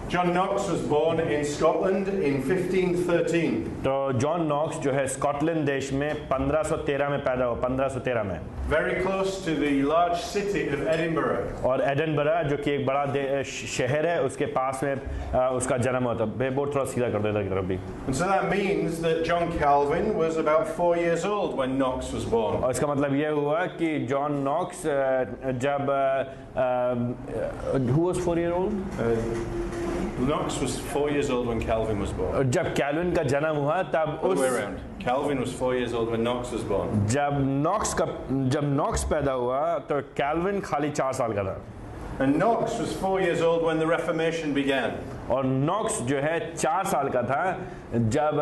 John Knox was born in Scotland in 1513. तो John Knox जो है स्कॉटलैंड देश में 1513 में पैदा हुआ, 1513 में, very close to the large city of Edinburgh. और एडिनबरा जो कि एक बड़ा शहर है उसके पास में उसका जन्म हुआ था। बोर्ड थोड़ा सीधा कर देता की तरफ भी। And so that means that John Calvin was about 4 years old when Knox was born. और इसका मतलब ये हुआ कि जॉन नॉक्स जब who was 4 year old? Knox was 4 years old when Calvin was born. जब कैल्विन का जन्म हुआ तब Other way around. Calvin was 4 years old when Knox was born. जब नॉक्स पैदा हुआ तो कैल्विन खाली 4 साल का था। And Knox was 4 years old when the Reformation began. और नॉक्स जो है 4 साल का था जब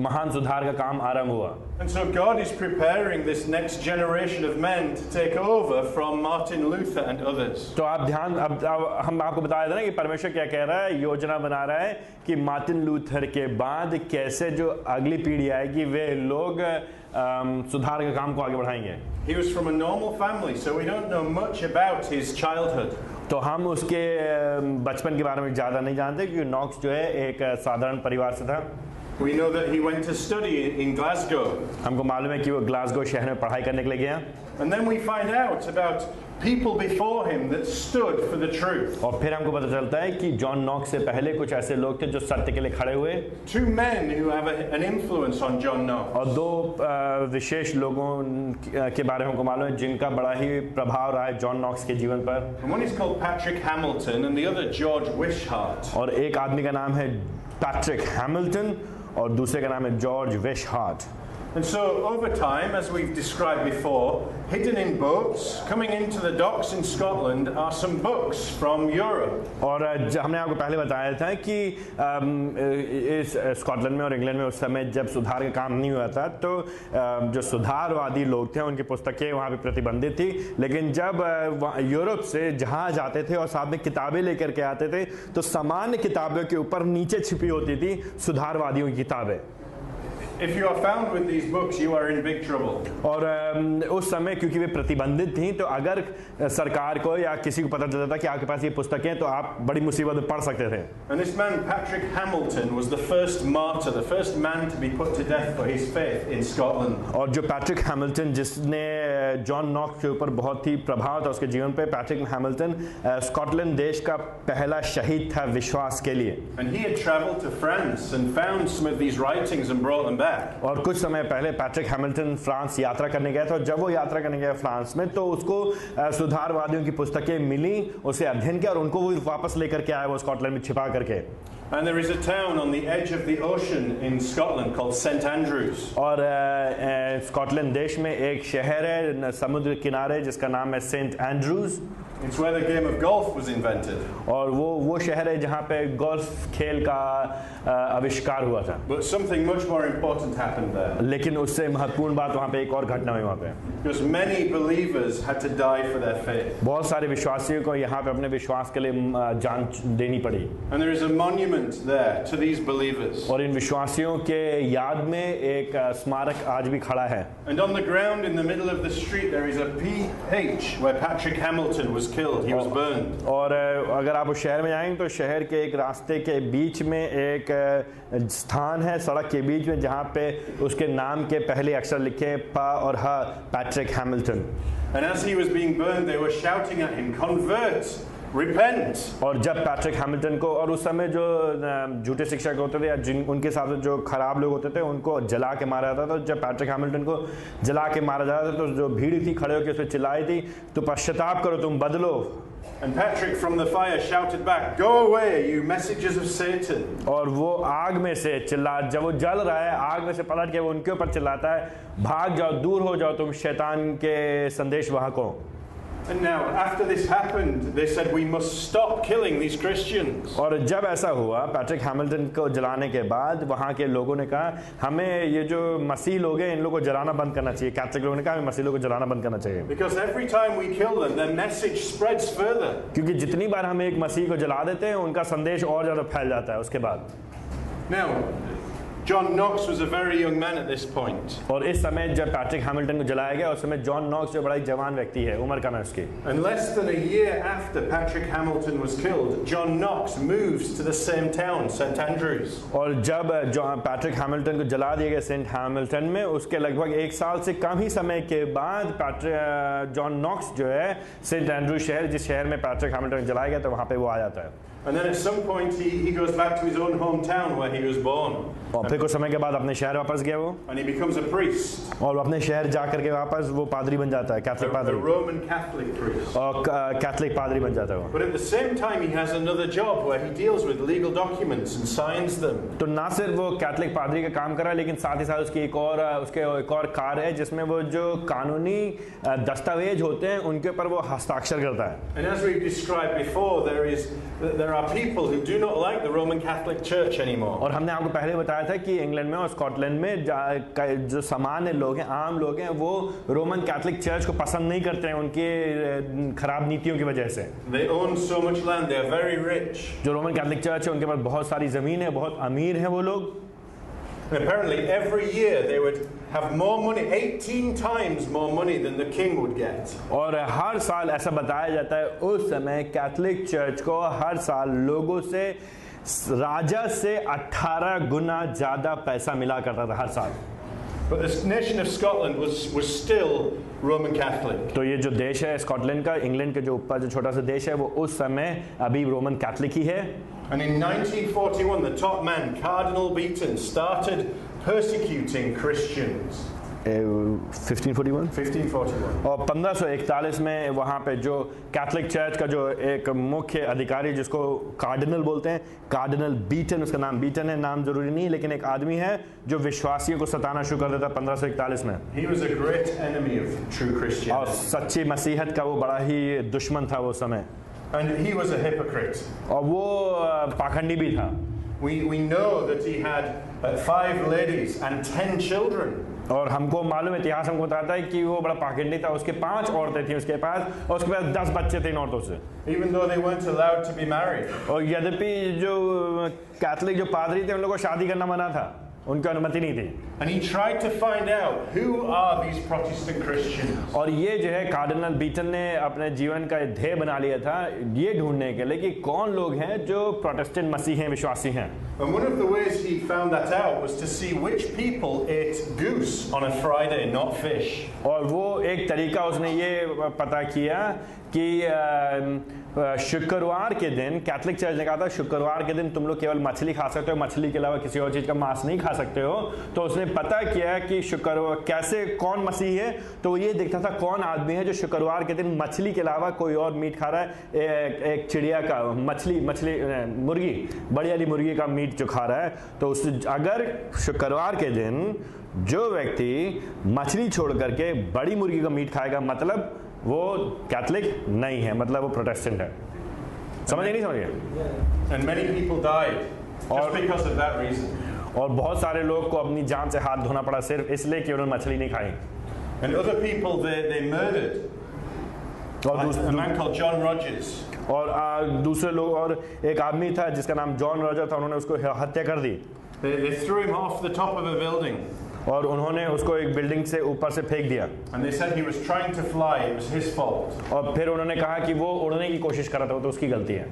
महान सुधार का काम आरंभ हुआ। And so God is preparing this next generation of men to take over from Martin Luther and others. तो आप ध्यान अब हम आपको बताया था ना कि परमेश्वर क्या कह रहा है, योजना बना रहा है कि मार्टिन लूथर के बाद कैसे जो अगली पीढ़ी आएगी वे लोग सुधार के काम को आगे बढ़ाएंगे। He was from a normal family, so we don't know much about his childhood. तो हम उसके बचपन के बारे में ज़्यादा नहीं जानते क्योंकि नॉक्स जो है एक साधारण परिवार से था। We know that he went to study in Glasgow. हमको मालूम है कि वो ग्लासगो शहर में पढ़ाई करने के लिए गया। And then we find out about people before him that stood for the truth. और फिर हमको पता चलता है कि जॉन नॉक्स से पहले कुछ ऐसे लोग थे जो सत्य के लिए खड़े हुए। 2 men who have an influence on John Knox. और 2 विशेष लोगों के बारे में हमको मालूम है जिनका बड़ा ही प्रभाव रहा है जॉन नॉक्स के जीवन पर। And one is called Patrick Hamilton and the other George Wishart. और एक आदमी का नाम है पैट्रिक हैमिल्टन और दूसरे का नाम है George विशहार्ट। And so over time, as we've described before, hidden in boats coming into the docks in Scotland are some books from Europe. और हमने आपको पहले बताया था कि इस स्कॉटलैंड में और इंग्लैंड में उस समय जब सुधार का काम नहीं हुआ था तो जो सुधारवादी लोग थे उनकी पुस्तकें वहाँ पे प्रतिबंधित थी, लेकिन जब यूरोप से जहाज आते थे और साथ में किताबें लेकर के आते थे तो सामान्य किताबों के ऊपर नीचे छिपी होती थी सुधारवादियों की किताबें। If you are found with these books, you are in big trouble. और उस समय क्योंकि वे प्रतिबंधित थीं तो अगर सरकार को या किसी को पता चलता था कि आपके पास ये पुस्तकें तो आप बड़ी मुसीबत में पड़ सकते थे। And this man Patrick Hamilton was the first martyr, the first man to be put to death for his faith in Scotland. और जो पैट्रिक हैमिल्टन जिसने जॉन नॉक्स के ऊपर बहुत ही प्रभाव था उसके जीवन पे, पैट्रिक हैमिल्टन स्कॉटलैंड देश का पहला शहीद था विश्वास के लिए। And he had traveled to France and found some of these writings and brought them back. और कुछ समय पहले पैट्रिक हैमिल्टन फ्रांस यात्रा करने गया था और जब वो यात्रा करने गया फ्रांस में तो उसको सुधारवादियों की पुस्तकें मिली, उसे अध्ययन किया और उनको वो वापस लेकर के आया वो स्कॉटलैंड में छिपा करके। And there is a town on the edge of the ocean in Scotland called St Andrews. और स्कॉटलैंड देश में एक शहर है समुद्र किनारे जिसका नाम है Saint Andrews. It's where the game of golf was invented. और वो शहर है जहाँ पे गोल्फ खेल का आविष्कार हुआ था। But something much more important happened there. लेकिन उससे महत्वपूर्ण बात वहाँ पे एक और घटना हुई वहाँ पे। Because many believers had to die for their faith. बहुत सारे विश्वासियों को यहाँ पे अपने विश्वास के लिए जान देनी पड़ी। And there is a monument there to these believers. और इन विश्वासियों के याद में एक स्मारक आज भी खड़ा है। And on the ground in the middle of the street there is a PH where Patrick Hamilton was killed. He was burned. और अगर आप उस शहर में जाएंगे तो शहर के एक रास्ते के बीच में एक स्थान है सड़क के बीच में जहाँ पे उसके नाम के पहले अक्षर लिखे प और ह, Patrick Hamilton. And as he was being burned they were shouting at him, convert, repent. और जब पैट्रिक हैमिल्टन को, और उस समय जो झूठे शिक्षक होते थे या जिन उनके साथ जो खराब लोग होते थे उनको जला के मारा जाता था, तो जब पैट्रिक हैमिल्टन को जला के मारा जाता था तो जो भीड़ थी खड़े होकर उस पर चिल्लाई थी तो पश्चाताप करो, तुम बदलो। And Patrick from the fire shouted back, go away, you messengers of Satan. और वो आग में से चिल्ला, जब वो जल रहा है आग में से पलट के वो उनके ऊपर चिल्लाता है, भाग जाओ, दूर हो जाओ तुम शैतान के संदेशवाहकों। And now after this happened they said we must stop killing these Christians. और जब ऐसा हुआ पैट्रिक हैमिल्टन को जलाने के बाद वहाँ के लोगों ने कहा हमें ये जो मसीह लोग हैं इन लोगों को जलाना बंद करना चाहिए। कैथोलिक लोगों ने कहा हमें मसीह लोगों को जलाना बंद करना चाहिए। Because every time we kill them their message spreads further. क्योंकि जितनी बार हम एक मसीह को जला देते हैं उनका संदेश और ज़्यादा फैल जाता है उसके बाद। Now John Knox was a very young man at this point. और इस समय जब पैट्रिक हैमिल्टन को जलाया गया उस समय जॉन नॉक्स जो बड़ा ही जवान व्यक्ति है, उम्र कम है उसकी। And less than a year after Patrick Hamilton was killed, John Knox moves to the same town, St Andrews. और जब पैट्रिक हैमिल्टन को जला दिया गया सेंट हैमिल्टन में, उसके लगभग 1 साल से कम ही समय के बाद जॉन नॉक्स जो है सेंट एंड्रू शहर, जिस शहर में पैट्रिक हैमिल्टन जलाया गया था, वहाँ पे वो आ जाता है। And then at some point he goes back to his own hometown where he was born. और फिर कुछ समय के बाद अपने शहर वापस गया वो, And he becomes a priest. और अपने शहर जा करके वापस वो पादरी बन जाता है, कैथलिक A पादरी, Roman Catholic priest. और कैथलिक पादरी बन जाता है वो। But at the same time he has another job where he deals with legal documents and signs them. तो ना सिर्फ वो कैथलिक पादरी का काम कर रहा है, लेकिन साथ ही साथ उसकी एक और कार्य है जिसमें वो जो कानूनी दस्तावेज होते हैं उनके ऊपर वो हस्ताक्षर करता है। And as we've described before, there are people who do not like the Roman Catholic Church anymore. और हमने आपको पहले बताया था कि इंग्लैंड में और स्कॉटलैंड में जो सामान्य लोग हैं, आम लोग हैं, वो रोमन कैथलिक चर्च को पसंद नहीं करते हैं उनके खराब नीतियों की वजह से। They own so much land, they are very rich. जो रोमन कैथलिक चर्च है उनके पास बहुत सारी जमीन है, बहुत अमीर हैं वो लोग। And apparently every year they would have more money, 18 times more money than the king would get. और हर साल ऐसा बताया जाता है उस समय कैथलिक चर्च को हर साल लोगों से राजा से 18 गुना ज्यादा पैसा मिला करता था हर साल। But the nation of Scotland was still Roman Catholic. तो ये जो देश है स्कॉटलैंड का, इंग्लैंड के जो ऊपर जो छोटा सा देश है, वो उस समय अभी रोमन कैथलिक ही है। And in 1941 the top man Cardinal Beaton started persecuting Christians. 1541 1541. और 1541 में वहाँ पे जो कैथलिक चर्च का जो एक मुख्य अधिकारी जिसको कार्डिनल बोलते हैं, कार्डिनल बीटन, उसका नाम बीटन है, नाम जरूरी नहीं, लेकिन एक आदमी है जो विश्वासियों को सताना शुरू कर देता 1541 में। He was a great enemy of true और Christianity. सच्ची मसीहत का वो बड़ा ही दुश्मन था वो समय, And he was a hypocrite. और वो पाखंडी भी था। We know that he had 5 ladies and 10 children. और हमको मालूम, इतिहास हमको बताता है कि वो बड़ा पाखंडी था, उसके 5 औरतें थी उसके पास, और उसके पास 10 बच्चे थे इन औरतों से। Even though they weren't allowed to be married. और यद्यपि जो कैथलिक जो पादरी थे उन लोगों को शादी करना मना था, उनकी अनुमति नहीं थी। And he tried to find out who are these Protestant Christians. और ये जो है कार्डिनल बीटन ने अपने जीवन का ध्येय बना लिया था ये ढूंढने के लिए कि कौन लोग हैं जो प्रोटेस्टेंट मसीह हैं, विश्वासी हैं। And one of the ways he found that out was to see which people ate goose on a Friday, not fish. और वो एक तरीका उसने ये पता किया कि शुक्रवार के दिन, कैथलिक चर्च ने कहा था शुक्रवार के दिन तुम लोग केवल मछली खा सकते हो, मछली के अलावा किसी और चीज़ का मांस नहीं खा सकते हो। तो उसने पता किया कि शुक्रवार कैसे, कौन मसीह है, तो वो ये देखता था कौन आदमी है जो शुक्रवार के दिन मछली के अलावा कोई और मीट खा रहा है, एक चिड़िया का मुर्गी, बड़ी वाली मुर्गी का मीट जो खा रहा है। तो उस अगर शुक्रवार के दिन जो व्यक्ति मछली छोड़ करके बड़ी मुर्गी का मीट खाएगा, मतलब वो कैथलिक नहीं है, मतलब वो प्रोटेस्टेंट है। समझ नहीं समझिए। And many people died just because of that reason. और बहुत सारे लोग को अपनी जान से हाथ धोना पड़ा सिर्फ इसलिए कि उन्होंने मछली नहीं खाई। And other people they murdered. और Like a man called John Rogers. और दूसरे लोग, और एक आदमी था जिसका नाम जॉन रॉजर था, उन्होंने उसको हत्या कर दी। They threw him off the top of a building. और उन्होंने उसको एक बिल्डिंग से ऊपर से फेंक दिया। And they said he was trying to fly, it was his fault. और फिर उन्होंने कहा कि वो उड़ने की कोशिश कर रहा था, वो तो उसकी गलती है।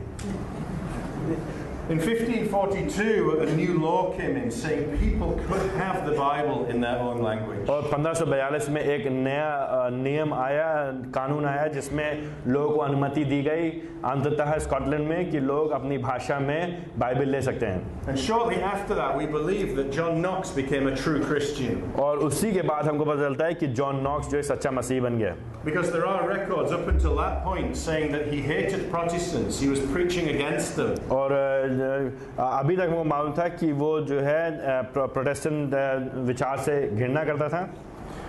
In 1542, a new law came in saying people could have the Bible in their own language. और 1542 में एक नया नियम आया, कानून आया, जिसमें लोगों को अनुमति दी गई अंततः स्कॉटलैंड में कि लोग अपनी भाषा में बाइबल ले सकते हैं। And shortly after that, we believe that John Knox became a true Christian. और उसी के बाद हमको पता चलता है कि जॉन नॉक्स जो है सच्चा मसीह बन गया। Because there are records up until that point saying that he hated Protestants, he was preaching against them. और अभी तक वो मालूम था कि वो जो है प्रोटेस्टेंट विचार से घृणा करता था।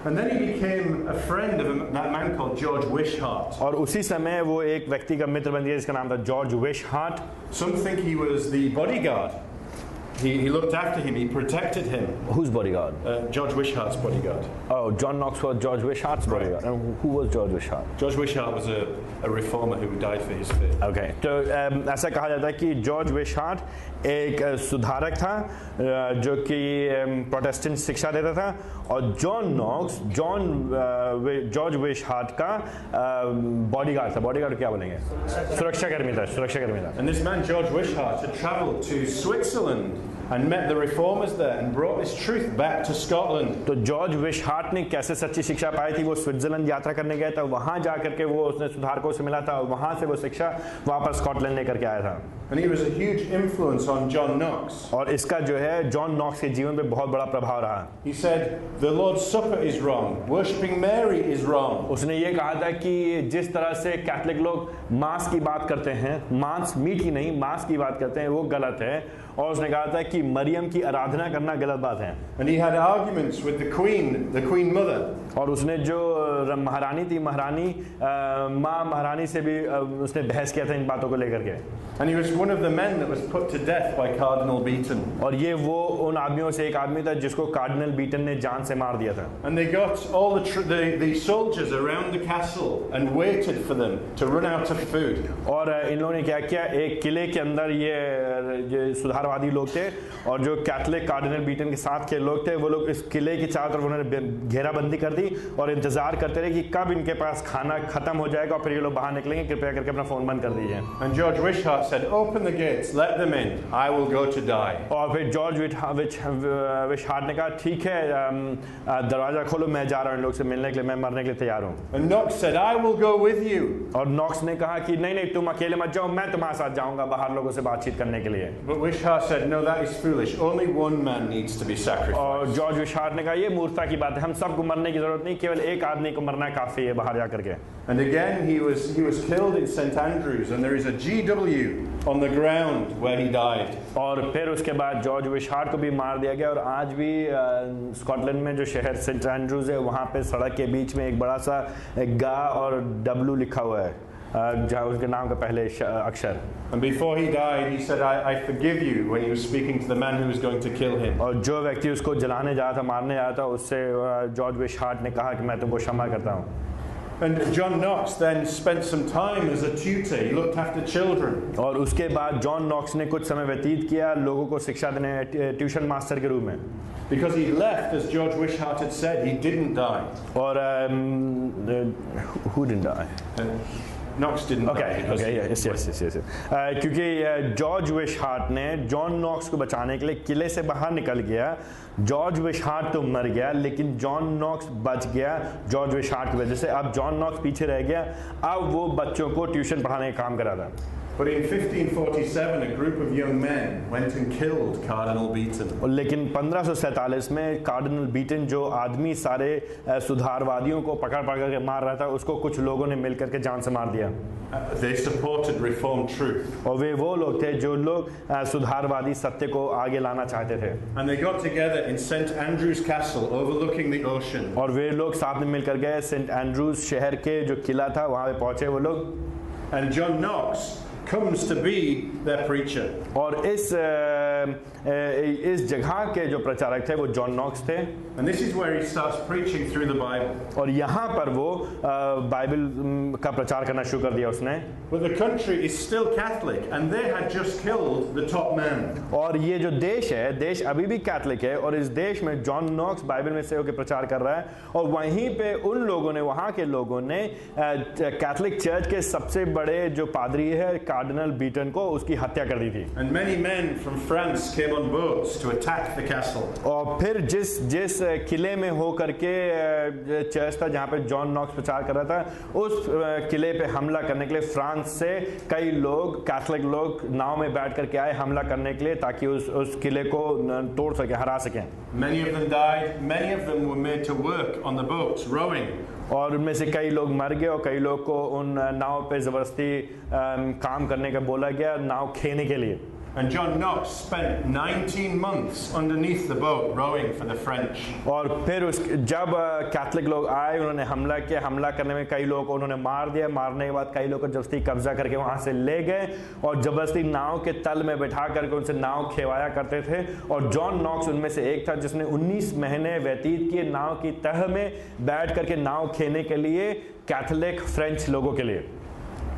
And then he became a friend of that man called George Wishart. और उसी समय वो एक व्यक्ति का मित्र बन गया जिसका नाम था George विशहार्ट। Some think he was the bodyguard. He looked after him, he protected him. Whose bodyguard? George Wishart's bodyguard. Oh, John Knox was George Wishart's bodyguard. And who was George Wishart? George Wishart was a reformer who died for his faith. Okay. तो ऐसा कहा जाता है कि George विशार्ट एक सुधारक था जो कि प्रोटेस्टेंट शिक्षा देता था और जॉन नॉक्स जॉर्ज विशार्ट का बॉडीगार्ड था. बॉडीगार्ड क्या बोलेंगे? सुरक्षाकर्मी था. And this man George Wishart had travelled to Switzerland and met the reformers there and brought this truth back to Scotland. तो जॉर्ज विशार्ट ने कैसे सच्ची शिक्षा पाई थी? वो स्विट्जरलैंड यात्रा करने गया था, वहां जाकर के वो उसने सुधारकों से मिला था और वहां से वो शिक्षा वापस स्कॉटलैंड लेकर के आया था. And he was a huge influence on John Knox. और इसका जो है जॉन नॉक्स के जीवन पे बहुत बड़ा प्रभाव रहा. He said the Lord's Supper is wrong, worshipping Mary is wrong. उसने ये कहा था कि जिस तरह से कैथलिक लोग मांस की बात करते हैं, मांस मीट की नहीं मांस की बात करते हैं, वो गलत है. और उसने कहा था कि मरियम की आराधना करना गलत बात है. And he had arguments with the Queen Mother. और उसने जो महारानी थी, महारानी से भी उसने बहस किया था इन बातों को लेकर के. And he was one of the men that was put to death by Cardinal Beaton. और ये वो उन आदमियों से एक आदमी था जिसको कार्डिनल बीटन ने जान से मार दिया था. And they got all the soldiers around the castle and waited for them to run out of food. और इन लोगों ने क्या किया? एक किले के अंदर ये सुधारवादी लोग थे और जो कैथलिक कार्डिनल बीटन के साथ के लोग थे, वो लोग इस किले की चारों तरफ उन्होंने घेराबंदी कर दी और इंतजार करते रहे कि कब इनके पास खाना खत्म हो जाएगा और फिर ये लोग बाहर निकलेंगे. कृपया करके अपना फोन बंद कर दीजिए. And George Wishart said, "Open the gates, let them in. I will go to die." और फिर जॉर्ज विशार्ट ने कहा ठीक है, दरवाजा खोलो, मैं जा रहा हूँ इन लोग से मिलने के लिए, मैं मरने के लिए तैयार हूँ. And Knox said, "I will go with you." और नॉक्स ने कहा कि नहीं तुम अकेले मत जाओ, मैं तुम्हारे साथ जाऊंगा बाहर लोगों से बातचीत करने के लिए. But Wishart said, "No, that is foolish. Only one man needs to be sacrificed." और जॉर्ज विशार्ट ने कहा ये मूर्खता की बात है, हम सबको मरने की जरूरत नहीं, केवल एक आदमी को मरना काफी है बाहर जाकर के. And again he was killed in St Andrews, and there is a GW on the ground where he died. और फिर उसके बाद जॉर्ज विशार्ट को भी मार दिया गया और आज भी स्कॉटलैंड में जो शहर सेंट एंड्रूज है वहाँ पे सड़क के बीच में एक बड़ा सा गा और W लिखा हुआ है जहाँ उसके नाम का पहले अक्षर. And before he died, he said, I forgive you, when he was speaking to the man who was going to kill him. और जो व्यक्ति उसको जलाने जा रहा था, मारने जा रहा था, उससे जॉर्ज विशार्ट ने कहा कि मैं तुमको क्षमा करता हूँ. And John Knox then spent some time as a tutor. He looked after children. और उसके बाद जॉन नॉक्स ने कुछ समय व्यतीत किया लोगों को शिक्षा देने, ट्यूशन मास्टर के रूप में. Because he left, as George Wishart had said, he didn't die. और who didn't die? Knox didn't die. Yes. क्योंकि जॉर्ज विशार्ट ने जॉन नॉक्स को बचाने के लिए किले से बाहर निकल गया. जॉर्ज विशार्ट तो मर गया लेकिन जॉन नॉक्स बच गया जॉर्ज विशार्ट की वजह से. अब जॉन नॉक्स पीछे रह गया, अब वो बच्चों को ट्यूशन पढ़ाने का काम करा था. But in 1547, a group of young men went and killed Cardinal Beaton. लेकिन 1547 में कार्डिनल बीटन जो आदमी सारे सुधारवादियों को पकड़ के मार रहा था, उसको कुछ लोगों ने मिलकर के जान से मार दिया. They supported Reformed truth. और वे वो लोग थे जो लोग सुधारवादी सत्य को आगे लाना चाहते थे. And they got together in St Andrews Castle overlooking the ocean. और वे लोग साथ में मिलकर गए सेंट एंड्रूज शहर के जो किला था वहाँ पे पहुंचे वो लोग. And John Knox comes to be their preacher. और इस जगह के जो प्रचारक थे वो जॉन नॉक्स थे. And this is where he starts preaching through the Bible. और यहाँ पर वो बाइबल का प्रचार करना शुरू कर दिया उसने. But the country is still Catholic and they had just killed the top man. और ये जो देश है, देश अभी भी कैथलिक है और इस देश में जॉन नॉक्स बाइबल में से होकर प्रचार कर रहा है और वहीं पे उन लोगों ने, वहाँ के लोगों ने कैथलिक चर्च के सबसे बड़े जो पादरी है कार्डिनल बीटन को उसकी हत्या कर दी थी. And many men from France came on boats to attack the castle. और फिर जिस किले में हो करके चर्च था जहाँ पे जॉन नॉक्स प्रचार कर रहा था, उस किले पे हमला करने के लिए फ्रांस से कई लोग, कैथलिक लोग नाव में बैठ करके आए हमला करने के लिए ताकि उस किले को तोड़ सके, हरा सकें. Many of them died. Many of them were made to work on the boats rowing. और उनमें से कई लोग मर गए और कई लोग को उन नाव पे जबरदस्ती काम करने का बोला गया नाव खेने के लिए. And John Knox spent 19 months underneath the boat rowing for the French. और फिर जब कैथलिक लोग आए, उन्होंने हमला किया, हमला करने में कई लोग उन्होंने मार दिया, मारने के बाद कई लोग को जबरदस्ती कब्जा करके वहां से ले गए और जबरदस्ती नाव के तल में बैठा करके उनसे नाव खेवाया करते थे। और जॉन नॉक्स उनमें से एक था जिसने 19 महीने व्यतीत किए नाव की तह में बैठ करके नाव खेने के लिए कैथलिक फ्रेंच लोगों के लिए।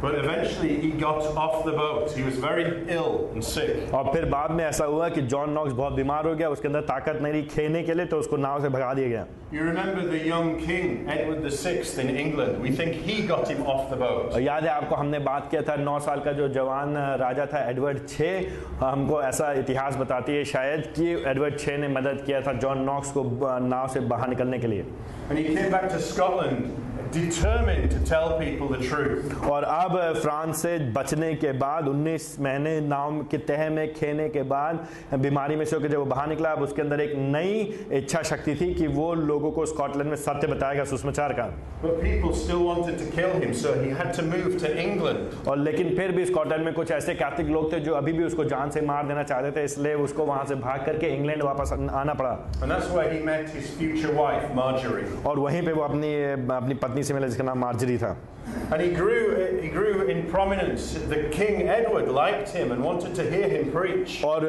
But eventually he got off the boat. He was very ill and sick. और फिर बाद में ऐसा हुआ कि जॉन नॉक्स बहुत बीमार हो गया, उसके अंदर ताकत नहीं रही खेने के लिए, तो उसको नाव से भगा दिया गया। You remember the young king Edward VI in England? We think he got him off the boat. और याद है आपको, हमने बात किया था 9 साल का जो जवान राजा था एडवर्ड 6, हमको ऐसा इतिहास बताती है शायद कि एडवर्ड 6 ने मदद किया था जॉन नॉक्स को नाव से बाहर निकलने के लिए। And he came back to Scotland determined to tell people the truth. और अब फ्रांस से बचने के बाद 19 महीने नाव के तह में खेने के बाद बीमारी में से होकर जब वो बाहर निकला, अब उसके अंदर एक नई इच्छा शक्ति थी कि वो लोगों को स्कॉटलैंड में सत्य बताएगा सुसमाचार का। But people still wanted to kill him, so he had to move to England. और लेकिन फिर भी स्कॉटलैंड में कुछ ऐसे कैथलिक लोग थे जो अभी भी उसको जान से मार देना चाहते थे, इसलिए उसको वहां से भाग करके इंग्लैंड वापस आना पड़ा। And that's where he met his future wife Marjorie. और वहीं पे वो अपनी पत्नी से मिला जिसका नाम मार्जरी था। And he grew in prominence. The King Edward liked him and wanted to hear him preach. और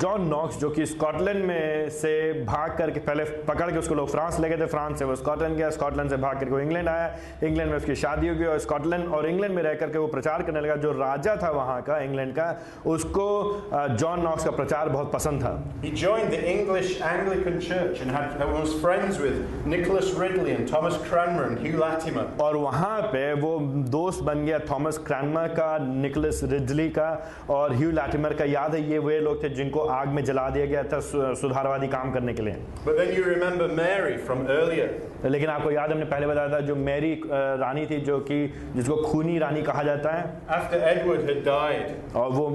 जॉन नॉक्स जो कि स्कॉटलैंड में से भाग करके पहले पकड़ के उसको लोग फ्रांस ले गए थे, फ्रांस से वो स्कॉटलैंड गया, स्कॉटलैंड से भाग करके वो इंग्लैंड आया, इंग्लैंड में उसकी शादी हो गई और स्कॉटलैंड और इंग्लैंड में रह करके वो प्रचार करने लगा। जो राजा था वहाँ का इंग्लैंड का, उसको जॉन नॉक्स का प्रचार बहुत पसंद था। He joined the English Anglican Church and was friends with Nicholas Ridley and Thomas Cranmer and Hugh Latimer. और वहाँ पे वो दोस्त बन गया थॉमस क्रैनमर का, निकोलस रिडली का और ह्यू लैटिमर का। याद है ये वे लोग थे जिनको आग में जला दिया गया था सुधारवादी काम करने के लिए। But then you remember Mary from earlier. लेकिन आपको याद है हमने पहले बताया था जो मैरी रानी थी, जो कि जिसको खूनी रानी कहा जाता है। After Edward had died. और वो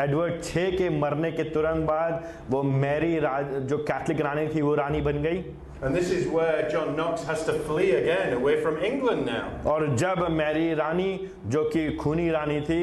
एडवर्ड 6 के मरने के तुरंत बाद वो मैरी जो कैथलिक रानी थी वो रानी बन गई। And this is where John Knox has to flee again away from England now. और जब मैरी रानी जो कि खूनी रानी थी,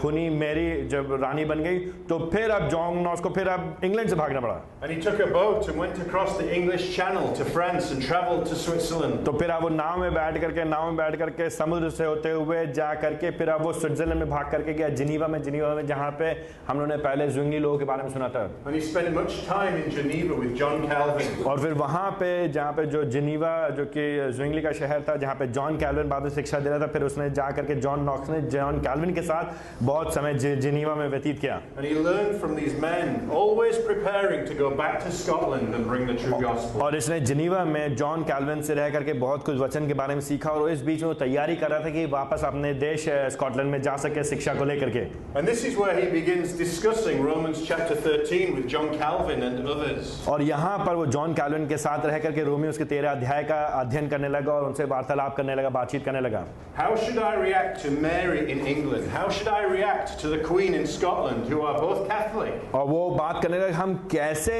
खूनी मैरी जब रानी बन गई, तो फिर अब जॉन नॉक्स को फिर अब इंग्लैंड से भागना पड़ा। And he took a boat and went across the English Channel to France and traveled to Switzerland. तो फिर अब वो नाव में बैठ करके समुद्र से होते हुए जा करके फिर अब वो स्विट्जरलैंड में भाग करके गया, जिनीवा में जहाँ पे हम लोगों ने पहले ज़्विंगली लोगों के बारे में सुना था। And he spent much time in Geneva with John Calvin. और फिर वहाँ पे जहाँ पे जो जिनीवा जो कि ज़्विंगली का शहर था, जहाँ पे जॉन कैल्विन बाद में शिक्षा दे रहा था, फिर उसने जा करके जॉन नॉक्स ने जॉन कैल्विन के साथ बहुत समय जिनीवा में व्यतीत किया। And he learned from these men, always preparing to go back to Scotland and bring the true gospel. और इसने जिनीवा में जॉन कैल्विन से रह करके बहुत कुछ वचन के बारे में सीखा और इस बीच में वो तैयारी कर रहा था कि वापस अपने देश स्कॉटलैंड में जा सके शिक्षा को लेकर के। And this is where he begins discussing Romans chapter 13 with John Calvin and others. और यहाँ पर वो जॉन कैल्विन के साथ रह करके रोमी उसके 13 अध्याय का अध्ययन करने लगा और उनसे वार्तालाप करने लगा, बातचीत करने लगा। How should I react to Mary in England? How should I react to the Queen in Scotland, who are both Catholic? और वो बात करने लगा हम कैसे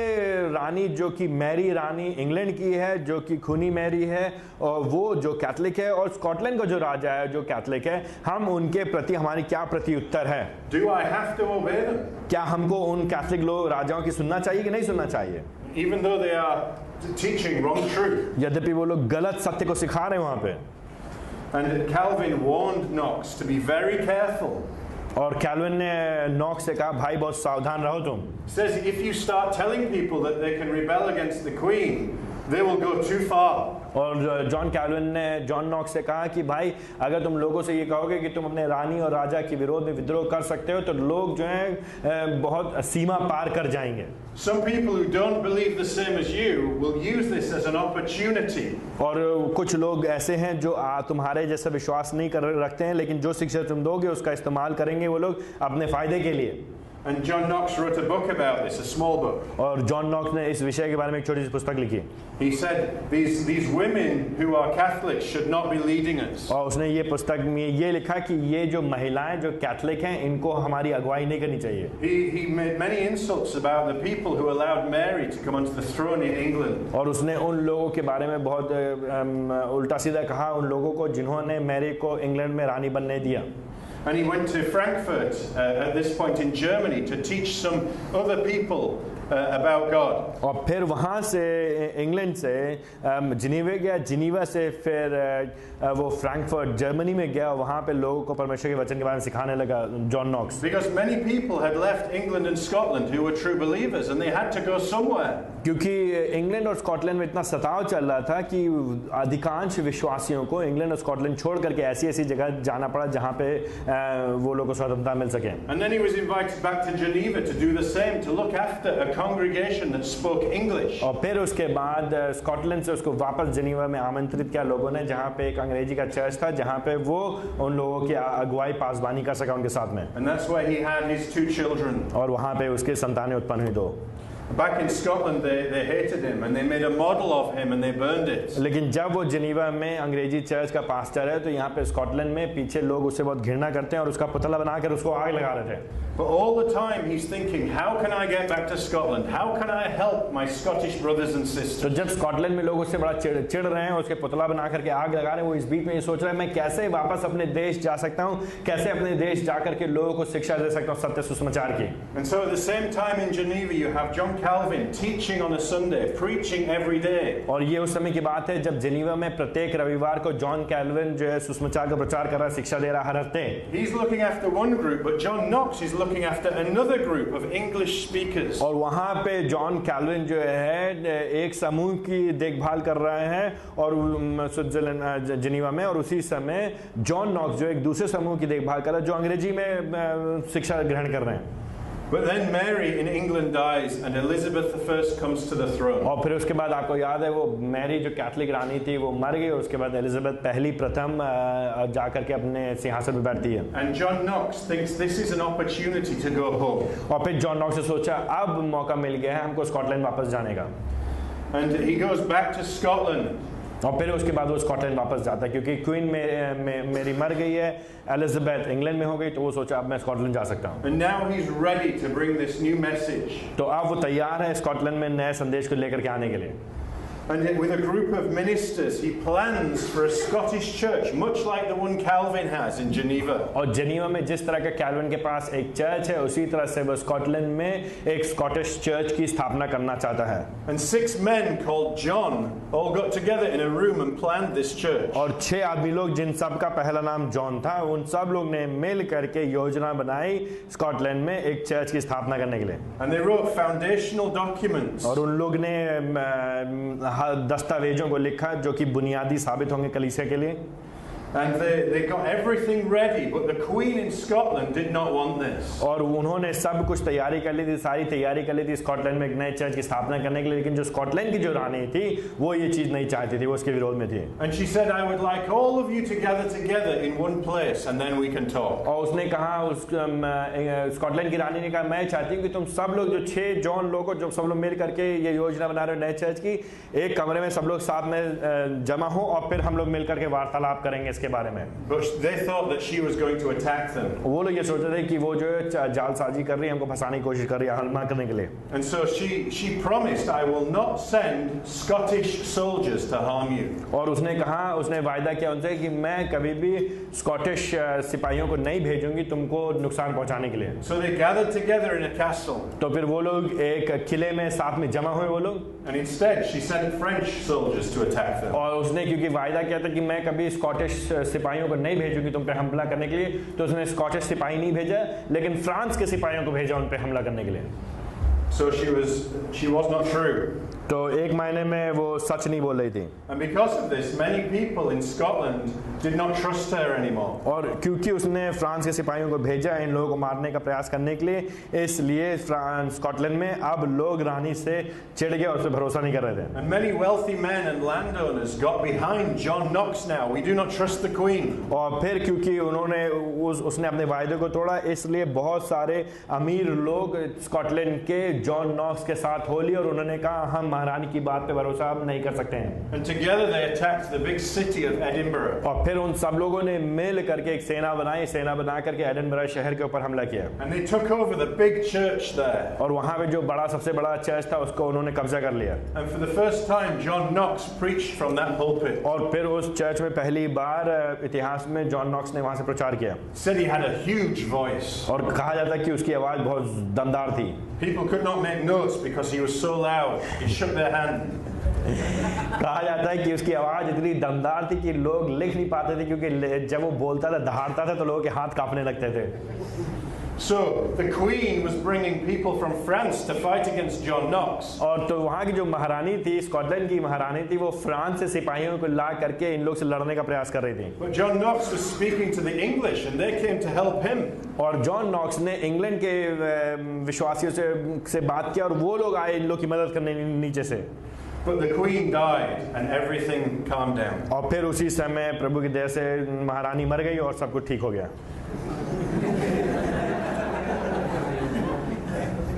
रानी जो कि मैरी रानी इंग्लैंड की है, जो कि खूनी मैरी है, और वो जो कैथलिक है, और स्कॉटलैंड का जो राजा है जो कैथलिक है, हम उनके प्रति हमारी क्या प्रत्युत्तर है? Do I have to obey them? क्या हमको उन कैथलिक लोग राजाओं की सुनना चाहिए कि नहीं सुनना चाहिए? Even though they are teaching wrong truth. यद्यपि वो लोग गलत सत्य को सिखा रहे हैं वहां पे। And Calvin warned Knox to be very careful. और कैल्विन ने नॉक्स से कहा भाई बहुत सावधान रहो तुम। Says if you start telling people that they can rebel against the Queen, they will go too far. और जॉन कैल्विन ने जॉन नॉक्स से कहा कि भाई अगर तुम लोगों से ये कहोगे कि तुम अपने रानी और राजा के विरोध में विद्रोह कर सकते हो तो लोग जो हैं बहुत सीमा पार कर जाएंगे। Some people who don't believe the same as you will use this as an opportunity. और कुछ लोग ऐसे हैं जो तुम्हारे जैसा विश्वास नहीं कर रखते हैं, लेकिन जो शिक्षा तुम दोगे उसका इस्तेमाल करेंगे वो लोग अपने फायदे के लिए। And John Knox wrote a book about this, a small book. और जॉन नॉक्स ने इस विषय के बारे में एक छोटी सी पुस्तक लिखी। He said these women who are Catholics should not be leading us. और उसने ये पुस्तक में ये लिखा कि ये जो महिलाएं जो कैथलिक हैं इनको हमारी अगुवाई नहीं करनी चाहिए। He made many insults about the people who allowed Mary to come onto the throne in England. और उसने उन लोगों के बारे में बहुत उल्टा सीधा कहा, उन लोगों को जिन्होंने मैरी को इंग्लैंड में रानी बनने दिया। And he went to Frankfurt at this point in Germany to teach some other people about God. और फिर वहाँ से इंग्लैंड से जिनीवे गया, जिनीवा से फिर वो फ्रैंकफर्ट जर्मनी में गया, वहाँ पे लोगों को परमेश्वर के वचन के बारे में सिखाने लगा John Knox. Because many people had left England and Scotland who were true believers and they had to go somewhere. क्योंकि इंग्लैंड और स्कॉटलैंड में इतना सताव चल रहा था कि अधिकांश विश्वासियों को इंग्लैंड और स्कॉटलैंड छोड़ करके ऐसी ऐसी जगह जाना पड़ा जहाँ पे वो लोगों को स्वतंत्रता मिल सके। And then he was invited back to Geneva to do the same, to look after a congregation that spoke English. और फिर उसके बाद स्कॉटलैंड से उसको वापस जिनीवा में आमंत्रित किया लोगों ने, जहाँ पे एक अंग्रेजी का चर्च था, जहाँ पे वो उन लोगों की अगुवाई पासबानी कर सका उनके साथ में। And that's where he had his 2 children. और वहाँ पे उसके संतानें उत्पन्न हुई 2। Back in Scotland, they hated him and they made a model of him and they burned it. लेकिन जब वो जिनीवा में अंग्रेजी चर्च का पास्टर है, तो यहाँ पे स्कॉटलैंड में पीछे लोग उससे बहुत घृणा करते हैं और उसका पुतला बनाकर उसको आग लगा रहे थे। But all the time he's thinking, how can I get back to Scotland? How can I help my Scottish brothers and तो sisters? जब स्कॉटलैंड में लोग उससे बड़ा चिढ़ रहे हैं, उसके पुतला बना करके आग लगा रहे हैं, वो इस बीच में ये सोच रहा है मैं कैसे वापस अपने देश जा सकता हूँ, कैसे अपने देश जा करके लोगों को शिक्षा दे सकता हूँ सत्य सुसमाचार की। And so at the same time in Geneva you have John Calvin teaching on a Sunday, preaching every day. और ये उस समय की बात है जब जिनीवा में प्रत्येक रविवार को जॉन कैल्विन जो है सुसमाचार का प्रचार कर रहा है, शिक्षा दे रहा है हर हफ्ते। He's looking after one group, but John Knox is looking after another group of English speakers. और वहाँ पे जॉन कैल्विन जो है एक समूह की देखभाल कर रहे हैं और स्विट्जरलैंड जिनीवा में, और उसी समय जॉन नॉक्स जो एक दूसरे समूह की देखभाल कर रहा है जो अंग्रेजी में शिक्षा ग्रहण कर रहे हैं। But then Mary in England dies and Elizabeth I comes to the throne. और फिर उसके बाद आपको याद है वो मैरी जो कैथलिक रानी थी वो मर गई और उसके बाद एलिजाबेथ पहली प्रथम जाकर के अपने सिंहासन पर बैठती है। And John Knox thinks this is an opportunity to go home. और फिर जॉन नॉक्स ने सोचा अब मौका मिल गया है हमको स्कॉटलैंड वापस जाने का। And he goes back to Scotland. और फिर उसके बाद वो स्कॉटलैंड वापस जाता है क्योंकि क्वीन मेरी मर गई है, एलिजाबेथ इंग्लैंड में हो गई, तो वो सोचा अब मैं स्कॉटलैंड जा सकता हूँ। And now he's ready to bring this new message. तो अब वो तैयार है स्कॉटलैंड में नए संदेश को लेकर के आने के लिए। And with a group of ministers, he plans for a Scottish church, much like the one Calvin has in Geneva. और जेनीवा में जिस तरह का कैल्विन के पास एक चर्च है, उसी तरह से वो स्कॉटलैंड में एक स्कॉटिश चर्च की स्थापना करना चाहता है। And 6 men called John all got together in a room and planned this church. और 6 आदमी लोग जिन सब का पहला नाम जॉन था, उन सब लोग ने मिल करके योजना बनाई स्कॉटलैंड में एक चर्च की स्थापना करने के लिए। And they wrote foundational documents. और उन लोग ने दस्तावेजों को लिखा जो कि बुनियादी साबित होंगे कलीसिया के लिए। And they got everything ready, but the Queen in Scotland did not want this. और उन्होंने सब कुछ तैयारी कर ली थी, सारी तैयारी कर ली थी स्कॉटलैंड में एक नए चर्च की स्थापना करने के लिए, लेकिन जो स्कॉटलैंड की जो रानी थी वो ये चीज नहीं चाहती थी, वो उसके विरोध में थी। And she said, I would like all of you to gather together in one place and then we can talk. और उसने कहा स्कॉटलैंड की रानी ने कहा मैं चाहती हूँ कि तुम सब लोग जो 6 जॉन लोग जो सब लोग मिल करके ये योजना बना रहे हो नए चर्च की, एक कमरे में सब लोग साथ में जमा हो और फिर हम लोग मिल करके वार्तालाप करेंगे इसके बारे में। But they thought that she was going to attack them. वो लोग ये सोच रहे थे कि वो जो है जालसाजी कर रही है, हमको फंसाने की कोशिश कर रही है, हमला करने के लिए। And so she promised, I will not send Scottish soldiers to harm you. और उसने कहा, उसने वायदा किया उनसे कि मैं कभी भी स्कॉटिश सिपाहियों को नहीं भेजूंगी तुमको नुकसान पहुंचाने के लिए। So they gathered together in a castle. तो फिर वो लोग एक किले में साथ में जमा हुए वो लोग। And instead she sent French soldiers to attack them. और उसने क्योंकि वायदा किया था कि मैं कभी स्कॉटिश सिपाहियों को नहीं भेजूंगी तुम पे हमला करने के लिए, तो उसने स्कॉटिश सिपाही नहीं भेजा, लेकिन फ्रांस के सिपाहियों को भेजा उन पे हमला करने के लिए। So she was not true. तो एक मायने में वो सच नहीं बोल रही थी। And because of this, many people in Scotland did not trust her anymore. और क्योंकि उसने फ्रांस के सिपाहियों को भेजा इन लोगों को मारने का प्रयास करने के लिए, इसलिए स्कॉटलैंड में अब लोग रानी से चिढ़ गए और उस पर भरोसा नहीं कर रहे थे। And many wealthy men and landowners got behind John Knox now. We do not trust the Queen. और फिर क्योंकि उन्होंने उसने अपने वायदे को तोड़ा, इसलिए बहुत सारे अमीर लोग स्कॉटलैंड के जॉन नॉक्स के साथ हो ली और उन्होंने कहा हम महारानी की बात पे भरोसा अब नहीं कर सकते हैं। And together they attacked the big city of Edinburgh. और फिर उन सब लोगों ने मिल करके एक सेना बना करके एडिनबरा शहर के ऊपर हमला किया And they took over the big church there. और वहां पे जो सबसे बड़ा चर्च था उसको उन्होंने कब्जा कर लिया। And for the first time, John Knox preached from that pulpit. और फिर उस चर्च में पहली बार इतिहास में जॉन नॉक्स ने वहां से प्रचार किया। Said he had a huge voice. और कहा जाता है कि उसकी आवाज बहुत दमदार थी। People could not make notes because he was so loud. He shook their hand. कहा जाता है कि उसकी आवाज इतनी दमदार थी कि लोग लिख नहीं पाते थे, क्योंकि जब वो बोलता था, दहाड़ता था, तो लोगों के हाथ कांपने लगते थे। So the Queen was bringing people from France to fight against John Knox. और तो वहाँ की जो महारानी थी, स्कॉटलैंड की महारानी थी, वो फ्रांस से सिपाहियों को ला करके इन लोग से लड़ने का प्रयास कर रही थी। But John Knox was speaking to the English and they came to help him. और जॉन नॉक्स ने इंग्लैंड के विश्वासियों से बात किया और वो लोग आए इन लोग की मदद करने नीचे से। But the Queen died and everything calmed down. और फिर उसी समय प्रभु की दया से महारानी मर गई और सब कुछ ठीक हो गया।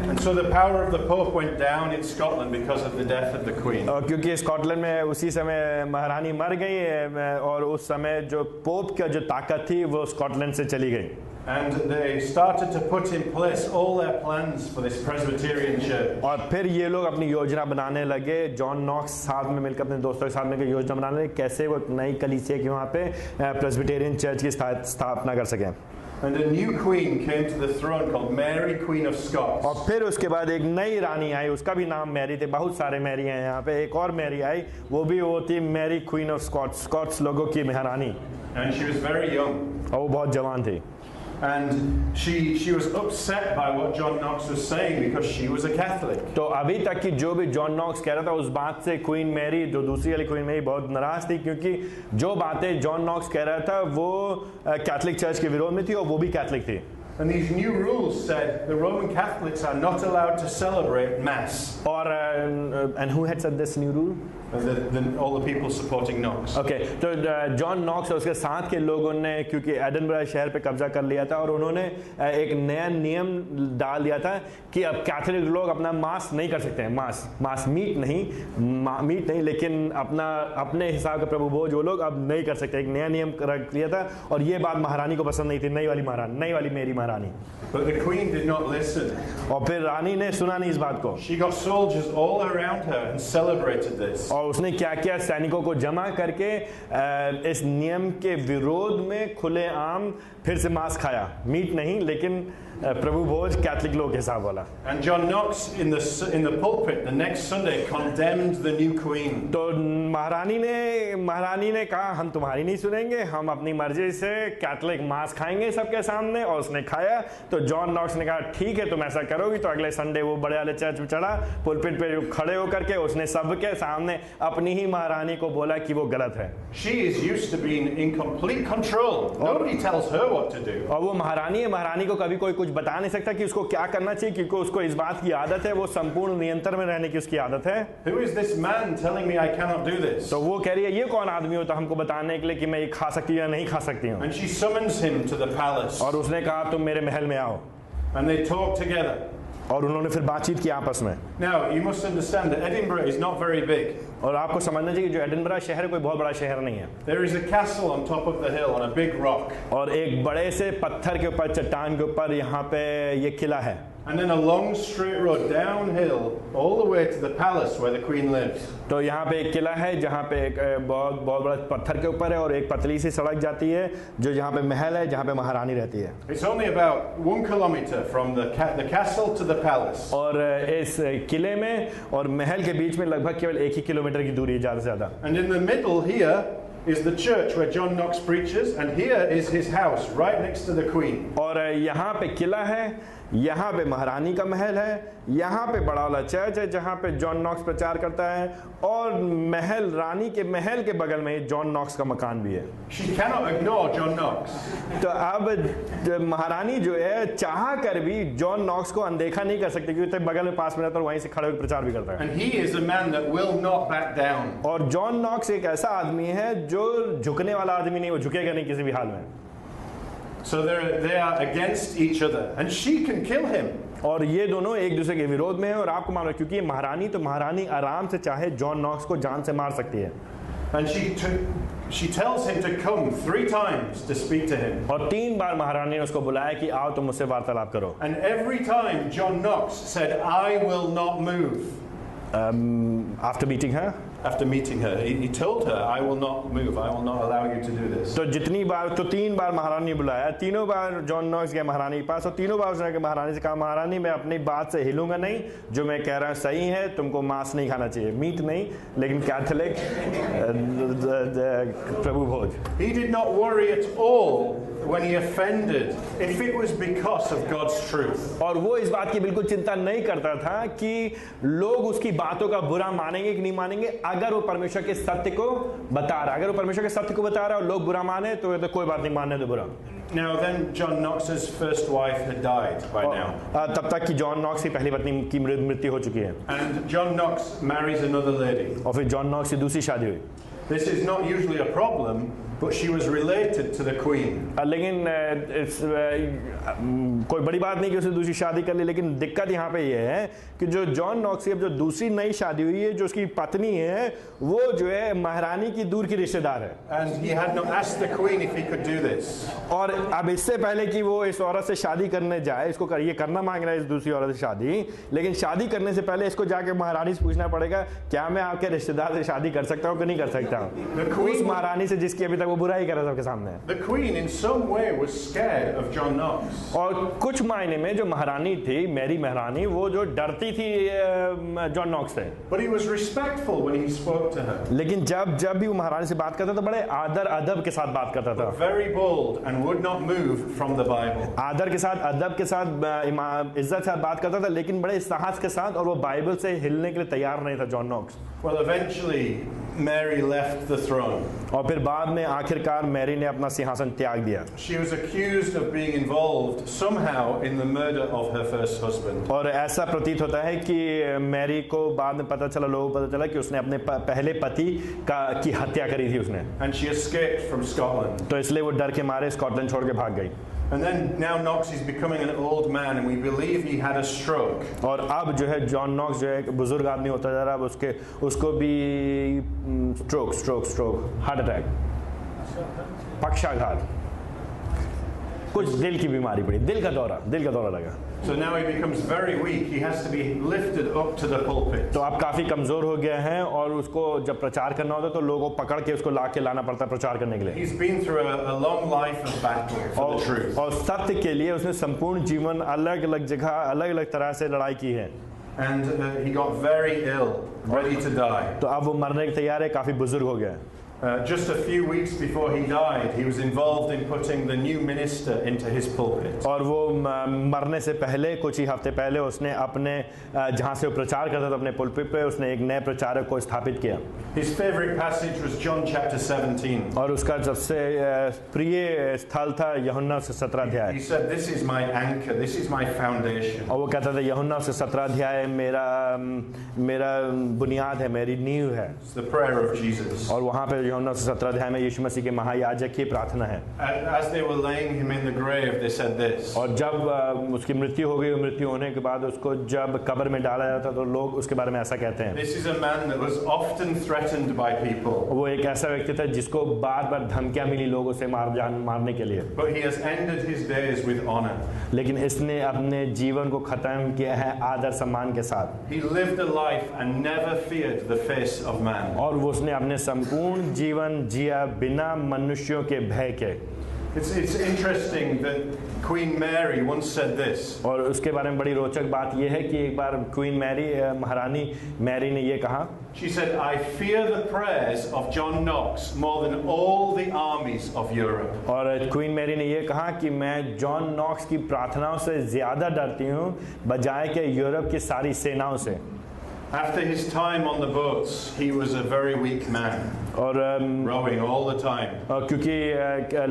And so the power of the Pope went down in Scotland because of the death of the Queen. और क्योंकि स्कॉटलैंड में उसी समय महारानी मर गई और उस समय जो पोप का जो ताकत थी वो स्कॉटलैंड से चली गई। And they started to put in place all their plans for this Presbyterian church. और फिर ये लोग अपनी योजना बनाने लगे, जॉन नॉक्स साथ में मिलकर अपने दोस्तों के साथ मिलकर योजना बनाने लगे कैसे वो नई कलीसिया की वहाँ पे प्रेस्बिटेरियन चर्च की स्थापना कर सकें। And a new queen came to the throne called Mary, Queen of Scots. और फिर उसके बाद एक नई रानी आई, उसका भी नाम मैरी थे। बहुत सारे मैरी हैं यहाँ पे। एक और मैरी आई, वो थी Mary Queen of Scots, Scots लोगों की महारानी। And she was very young. और वो बहुत जवान थी। And she was upset by what John Knox was saying because she was a Catholic. तो अभी तक की जो भी जॉन नॉक्स कह रहा था उस बात से क्वीन मैरी, जो दूसरी वाली क्वीन मैरी, बहुत नाराज थी, क्योंकि जो बातें जॉन नॉक्स कह रहा था वो कैथलिक चर्च के विरोध में थी और वो भी कैथलिक थी। And these new rules said the Roman Catholics are not allowed to celebrate Mass. और and who had said this new rule? All the people supporting Knox. Okay, तो जॉन नॉक्स और उसके साथ के लोगों ने, क्योंकि एडिनबरा शहर पे कब्जा कर लिया था, और उन्होंने एक नया नियम डाल दिया था कि अब कैथोलिक लोग अपना मांस नहीं कर सकते हैं। मांस मीट नहीं, लेकिन अपने हिसाब का प्रभु भोज वो लोग अब नहीं कर सकते। एक नया नियम रख दिया था और ये बात महारानी को पसंद नहीं थी, नई वाली मेरी महारानी। But the Queen did not listen. और फिर रानी ने सुना नहीं इस बात को। She got soldiers all around her and celebrated this. और उसने क्या किया, सैनिकों को जमा करके इस नियम के विरोध में खुलेआम फिर से मांस खाया। मीट नहीं, लेकिन प्रभु भोज कैथलिक लोग के हिसाब वाला। And John Knox in the pulpit the next Sunday condemned the new queen. तो महारानी ने कहा हम तुम्हारी नहीं सुनेंगे, हम अपनी मर्जी से कैथलिक मांस खाएंगे सबके सामने। और उसने खाया। तो जॉन नॉक्स ने कहा ठीक है तुम ऐसा करोगी। तो अगले संडे वो बड़े वाले चर्च में चढ़ा, पुलपिट पे खड़े होकर के उसने सबके सामने अपनी ही महारानी को बोला कि वो गलत है। She is used to being in complete control. Nobody tells her what to do. और वो महारानी है, महारानी को कभी कोई कुछ बता नहीं सकता कि उसको क्या करना चाहिए, क्योंकि उसको इस बात की आदत है, वो संपूर्ण नियंत्रण में रहने की उसकी आदत है। Who is this man telling me I cannot do this? तो वो कह रही है ये कौन आदमी होता हमको बताने के लिए कि मैं ये खा सकती हूँ या नहीं खा सकती हूँ। And she summons him to the palace. और उसने कहा तुम मेरे महल में आओ। And they talk together. और उन्होंने फिर बातचीत की आपस में। Now you must understand that Edinburgh is not very big. और आपको समझना चाहिए जो एडिनबरा शहर कोई बहुत बड़ा शहर नहीं है। There is a castle on top of the hill on a big rock. और एक बड़े से पत्थर के ऊपर, चट्टान के ऊपर यहाँ पे ये किला है। And then a long straight road downhill all the way to the palace where the queen lives. तो यहाँ पे एक किला है जहाँ पे एक बहुत बड़ा पत्थर के ऊपर है और एक पतली सी सड़क जाती है जो जहाँ पे महल है, जहाँ पे महारानी रहती है। It's only about 1 kilometer from the castle to the palace. और इस किले में और महल के बीच में लगभग केवल 1 ही किलोमीटर की दूरी है, ज़्यादा से ज़्यादा। And in the middle here is the church where John Knox preaches, and here is his house right next to the queen. और यहाँ पे किला है, यहाँ पे महारानी का महल है, यहाँ पे बड़ा वाला चर्च है जहाँ पे जॉन नॉक्स प्रचार करता है, और रानी के महल के बगल में जॉन नॉक्स का मकान भी है। She cannot ignore John Knox. तो अब महारानी जो है चाह कर भी जॉन नॉक्स को अनदेखा नहीं कर सकती, क्योंकि बगल में पास में रहता है और वहीं से खड़े होकर प्रचार भी करता है। And he is a man that will not back down. और जॉन नॉक्स एक ऐसा आदमी है जो झुकने वाला आदमी नहीं, वो झुकेगा नहीं किसी भी हाल में। So they are against each other, and she can kill him. और ये दोनों एक दूसरे के विरोध में है और आपको मालूम है क्योंकि ये महारानी तो महारानी आराम से चाहे जॉन नॉक्स को जान से मार सकती है And she tells him to come 3 times to speak to him. और 3 बार महारानी ने उसको बुलाया कि आओ तुम मुझसे वार्तालाप करो And every time John Knox said, I will not move. After meeting है After meeting her, he told her, I will not move, I will not allow you to do this. तो जितनी बार तो 3 बार महारानी ने बुलाया, तीनों बार जॉन नॉक्स गया महारानी के पास और तीनों बार उसने महारानी से कहा महारानी मैं अपनी बात से हिलूंगा नहीं, जो मैं कह रहा हूँ सही है, तुमको मांस नहीं खाना चाहिए, मीट नहीं लेकिन Catholic Prabhu Bhoj. He did not worry at all when he offended if it was because of God's truth. और वो इस बात की बिल्कुल चिंता नहीं करता था कि लोग उसकी बातों का बुरा मानेंगे कि नहीं मानेंगे, अगर वो परमेश्वर के सत्य को बता रहा, अगर वो परमेश्वर के सत्य को बता रहा है और लोग बुरा माने तो कोई बात नहीं, मानने दो बुरा. Now then, John Knox's first wife had died by now. तब तक कि जॉन नॉक्स की पहली पत्नी की मृत्यु हो चुकी है And John Knox marries another lady. और फिर जॉन नॉक्स की दूसरी शादी हुई. This is not usually a problem, but she was related to the queen. लेकिन कोई बड़ी बात नहीं कि उसने दूसरी शादी कर ली, लेकिन दिक्कत यहाँ पे ये है कि जो जॉन नॉक्स की अब जो दूसरी नई शादी हुई है, जो उसकी पत्नी है, वो जो है महारानी की दूर की रिश्तेदार है. And he had not asked the queen if he could do this. और अब इससे पहले कि वो इस औरत से शादी करने जाए, इसको ये करना मांग रहा है इस दूसरी औरत से शादी, लेकिन शादी करने से पहले इसको जाके महारानी से पूछना पड़ेगा क्या मैं आपके रिश्तेदार से शादी कर सकता हूँ कि नहीं कर सकता हूँ, उस महारानी से जिसकी अभी तक वो बुराई कर रहा है सबके सामने. The queen in some way was scared of John Knox. और कुछ मायने में जो महारानी थी, मैरी महारानी, वो जो डरती थी जॉन नॉक्स से. But he was respectful when he spoke to her. लेकिन जब भी वो महारानी से बात करता तो बड़े आदर अदब के साथ बात करता था. Very bold and would not move from the Bible. आदर के साथ, अदब के साथ, इज्जत से बात करता था, लेकिन बड़े साहस के साथ, और वो बाइबल से हिलने के लिए तैयार नहीं था John Knox. Well, eventually Mary left the throne. और फिर बाद में आखिरकार मैरी ने अपना सिंहासन त्याग दिया. She was accused of being involved somehow in the murder of her first husband. और ऐसा प्रतीत होता है कि मैरी को बाद में पता चला, लोगों को पता चला कि उसने अपने पहले पति की हत्या करी थी उसने. And she escaped from Scotland. तो इसलिए वो डर के मारे स्कॉटलैंड छोड़ के भाग गई. And then now Knox is becoming an old man and we believe he had a stroke. और अब जो है जॉन नॉक्स जो है एक बुजुर्ग आदमी होता जा रहा है, अब उसको भी स्ट्रोक हार्ट अटैक, पक्षाघात, कुछ दिल की बीमारी पड़ी, दिल का दौरा लगा. So now he becomes very weak. He has to be lifted up to the pulpit. तो आप काफी कमजोर हो गए हैं और उसको जब प्रचार करना होता है तो लोगों को पकड़ के उसको लाना पड़ता है प्रचार करने के लिए. He's been through a long life of battle for the truth. और सत्य के लिए उसने संपूर्ण जीवन अलग अलग जगह अलग अलग तरह से लड़ाई की है. And he got very ill, ready to die. तो अब वो मरने के तैयार है, काफी बुजुर्ग हो गया है. Just a few weeks before he died, he was involved in putting the new minister into his pulpit. और वो मरने से पहले कुछ ही हफ्ते पहले उसने अपने जहाँ से वो प्रचार करता था अपने पुलपिट पे उसने एक नए प्रचारक को स्थापित किया. His favorite passage was John chapter 17. और उसका सबसे प्रिय स्थल था यूहन्ना से 17 अध्याय. He said, "This is my anchor. This is my foundation." और वो कहता था यूहन्ना से 17 अध्याय मेरा बुनियाद है, मेरी नींव है. It's the prayer of Jesus. और वहाँ पे यूहन्ना से 17 अध्याय में यीशु मसीह के महायाजक की प्रार्थना है. As they were laying him in the grave, they said this. और जब उसकी मृत्यु हो गई, मृत्यु होने के बाद उसको जब कब्र में डाला जाता तो लोग उसके बारे में ऐसा कहते हैं. This is a man that was often threatened by people. वो एक ऐसा व्यक्ति था जिसको बार-बार धमकियां मिली लोगों से मारने के लिए. But he has ended his days with honor. लेकिन इसने अपने जीवन को खत्म किया है आदर सम्मान के साथ. He lived a life and never feared the face of man. और वो उसने अपने संपूर्ण जीवन जिया बिना मनुष्यों के भय के. It's interesting that Queen Mary once said this. और उसके बारे में बड़ी रोचक बात यह है कि एक बार क्वीन मैरी, महारानी मैरी ने ये कहा. She said, "I fear the prayers of John Knox more than all the armies of Europe." और क्वीन मैरी ने ये कहा कि मैं जॉन नॉक्स की प्रार्थनाओं से ज्यादा डरती हूँ बजाय के यूरोप की सारी सेनाओं से. After his time on the boats, he was a very weak man. और rowing all the time. क्योंकि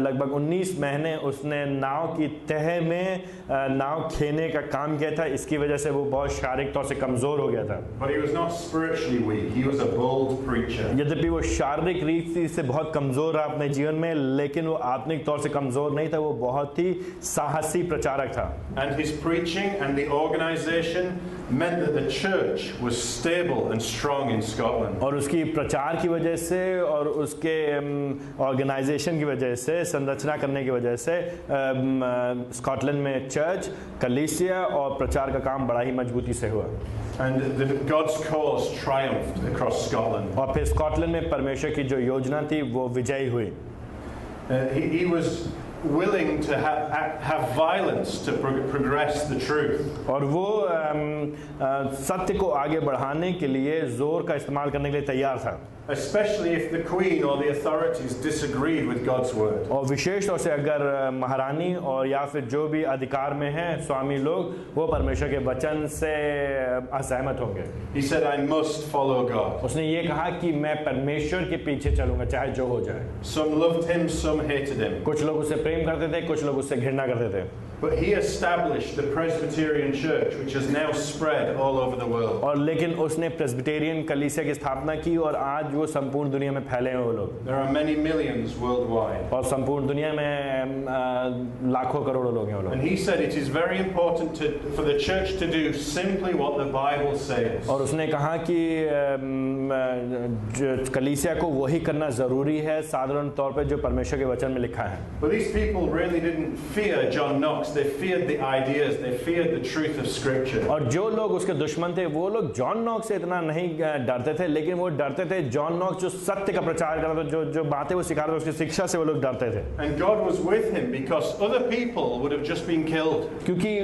लगभग 19 महीने उसने नाव की तह में नाव खेने का काम किया था, इसकी वजह से वो बहुत शारीरिक तौर से कमजोर हो गया था। But he was not spiritually weak. He was a bold preacher. यद्यपि वो शारीरिक रीति से बहुत कमजोर रहा अपने जीवन में, लेकिन वो आत्मिक तौर से कमजोर नहीं था, वो बहुत ही साहसी प्रचारक था। And his preaching and the organization meant that the church was stable and strong in Scotland. और उसकी प्रचार की वजह से और उसके ऑर्गेनाइजेशन की वजह से, संरचना करने की वजह से स्कॉटलैंड में चर्च, कलीसिया और प्रचार का काम बड़ा ही मजबूती से हुआ। And God's cause triumphed across Scotland. और फिर स्कॉटलैंड में परमेश्वर की जो योजना थी वो विजयी हुई। He was willing to have violence to progress the truth. और वो सत्य को आगे बढ़ाने के लिए जोर का इस्तेमाल करने के लिए तैयार था, especially if the Queen or the authorities disagreed with God's word. और विशेष तौर से अगर महारानी और या फिर जो भी अधिकार में हैं स्वामी लोग, वो परमेश्वर के वचन से असहमत होंगे। He said, I must follow God. उसने ये कहा कि मैं परमेश्वर के पीछे चलूंगा चाहे जो हो जाए। Some loved him, some hated him. कुछ लोग उससे प्रेम करते थे, कुछ लोग उससे घृणा करते थे। But he established the Presbyterian Church, which has now spread all over the world. और लेकिन उसने प्रेस्बिटेरियन कलीसिया की स्थापना की और आज वो संपूर्ण दुनिया में फैले हैं वो लोग। There are many millions worldwide. और संपूर्ण दुनिया में लाखों करोड़ों लोग हैं वो लोग। And he said it is very important for the church to do simply what the Bible says. और उसने कहा कि कलीसिया को वही करना जरूरी है साधारण तौर पे जो परमेश्वर के वचन में लिखा है। But these people really didn't fear John Knox. They feared the ideas. They feared the truth of Scripture. और जो लोग उसके दुश्मन थे वो लोग जॉन नॉक्स से इतना नहीं डरते थे, लेकिन वो डरते थे जॉन नॉक्स जो सत्य का प्रचार कर रहा था, जो बातें वो सिखा रहा था, उसकी शिक्षा से वो लोग डरते थे। And God was with him because other people would have just been killed. क्योंकि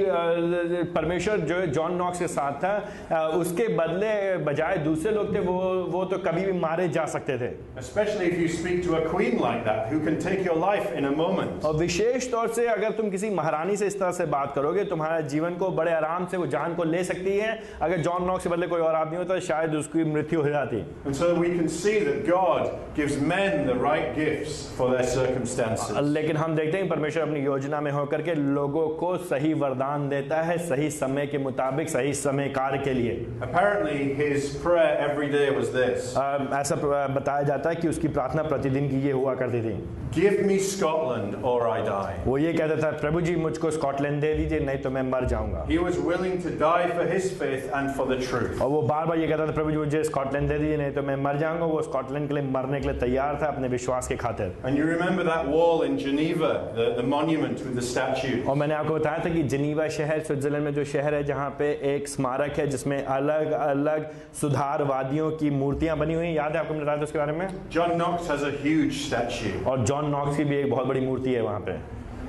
परमेश्वर जो जॉन नॉक्स के साथ था, उसके बदले बजाय दूसरे लोग थे वो तो कभी भी मारे जा सकते थे। Especially if you speak to a queen like that who can take your life in a moment. और विशेष तौर से अगर तुम किसी महारानी से इस तरह से बात करोगे, तुम्हारे जीवन को बड़े आराम से वो जान को ले सकती है। अगर जॉन नॉक्स के बदले कोई और आदमी होता शायद उसकी मृत्यु हो जाती। And so we can see that God gives men the right gifts for their circumstances. लेकिन हम देखते हैं परमेश्वर अपनी योजना में होकर के लोगों को सही वरदान देता है सही समय के मुताबिक, सही समय कार्य के लिए। Apparently his prayer every day was this. ऐसा बताया जाता है कि उसकी प्रार्थना प्रतिदिन की ये हुआ करती थी, Give me Scotland or I die. वो ये कहता था, प्रभु जी मुझको स्कॉटलैंड दे दीजिए नहीं तो मैं मर जाऊंगा। He was willing to die for his faith and for the truth. और वो बार बार ये कहता था, प्रभु जी मुझे स्कॉटलैंड दे दीजिए नहीं तो मैं मर जाऊंगा। वो स्कॉटलैंड के लिए मरने के लिए तैयार था अपने विश्वास के खातिर। And you remember that wall in Geneva, the monument with the statue. और मैंने आपको बताया था कि जिनीवा शहर स्विट्जरलैंड में जो शहर है जहाँ पे एक स्मारक है जिसमें अलग अलग सुधारवादियों की मूर्तियां बनी हुई, याद है आपको? मैंने बताया था उसके बारे में। John Knox has a huge statue. और जॉन नॉक्स की भी एक बहुत बड़ी मूर्ति है वहाँ पे।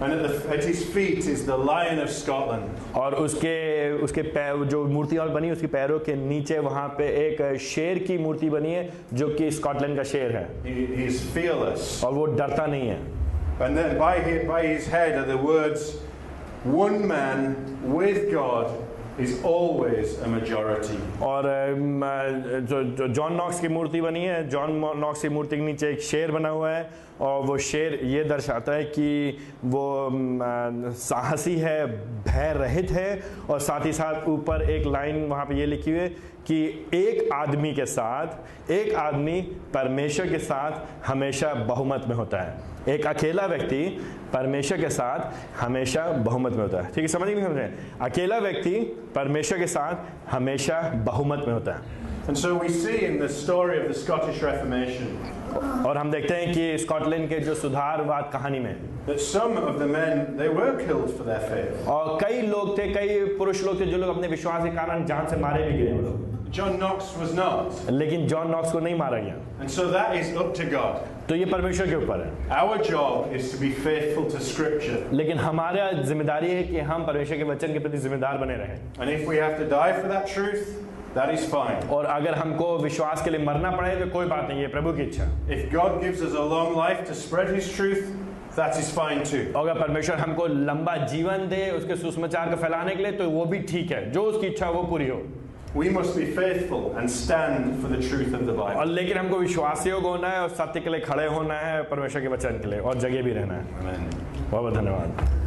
And at his feet is the Lion of Scotland. और उसके पैर जो मूर्ति और बनी उसके पैरों के नीचे वहाँ पे एक शेर की मूर्ति बनी है जो कि स्कॉटलैंड का शेर है। He is fearless. और वो डरता नहीं है। And then by his head are the words, "One man with God is always a majority." और जो जॉन नॉक्स की मूर्ति बनी है, जॉन नॉक्स की मूर्ति के नीचे एक शेर बना हुआ है और वो शेर ये दर्शाता है कि वो साहसी है, भय रहित है, और साथ ही साथ ऊपर एक लाइन वहाँ पे ये लिखी हुई है कि एक आदमी परमेश्वर के साथ हमेशा बहुमत में होता है। एक अकेला व्यक्ति परमेश्वर के साथ हमेशा बहुमत में होता है। ठीक है, समझ नहीं समझ रहे? अकेला व्यक्ति परमेश्वर के साथ हमेशा बहुमत में होता है। And so we see in the story of the Scottish Reformation और हम देखते हैं कि स्कॉटलैंड के जो सुधारवाद कहानी में that some of the men, they were killed for their faith. और कई लोग थे, कई पुरुष लोग थे जो लोग अपने विश्वास के कारण जान से मारे भी गए। John Knox was not. लेकिन जॉन नॉक्स को नहीं मारा गया। And so that is up to God. तो ये परमेश्वर के ऊपर है। Our job is to be faithful to Scripture. लेकिन हमारा जिम्मेदारी है कि हम परमेश्वर के वचन के प्रति जिम्मेदार बने रहें। And if we have to die for that truth, that is fine. और अगर हमको विश्वास के लिए मरना पड़े तो कोई बात नहीं, है प्रभु की इच्छा। If God gives us a long life to spread His truth, that is fine too. अगर परमेश्वर हमको लंबा जीवन दे उसके सुसमाचार को फैलाने के लिए तो वो भी ठीक है, जो उसकी इच्छा वो पूरी हो। we must be faithful and stand for the truth of the और Bible. लेकिन हमको विश्वास योग्य होना है और सत्य के लिए खड़े होना है, परमेश्वर के वचन के लिए, और जगह भी रहना है। Amen. बहुत बहुत धन्यवाद।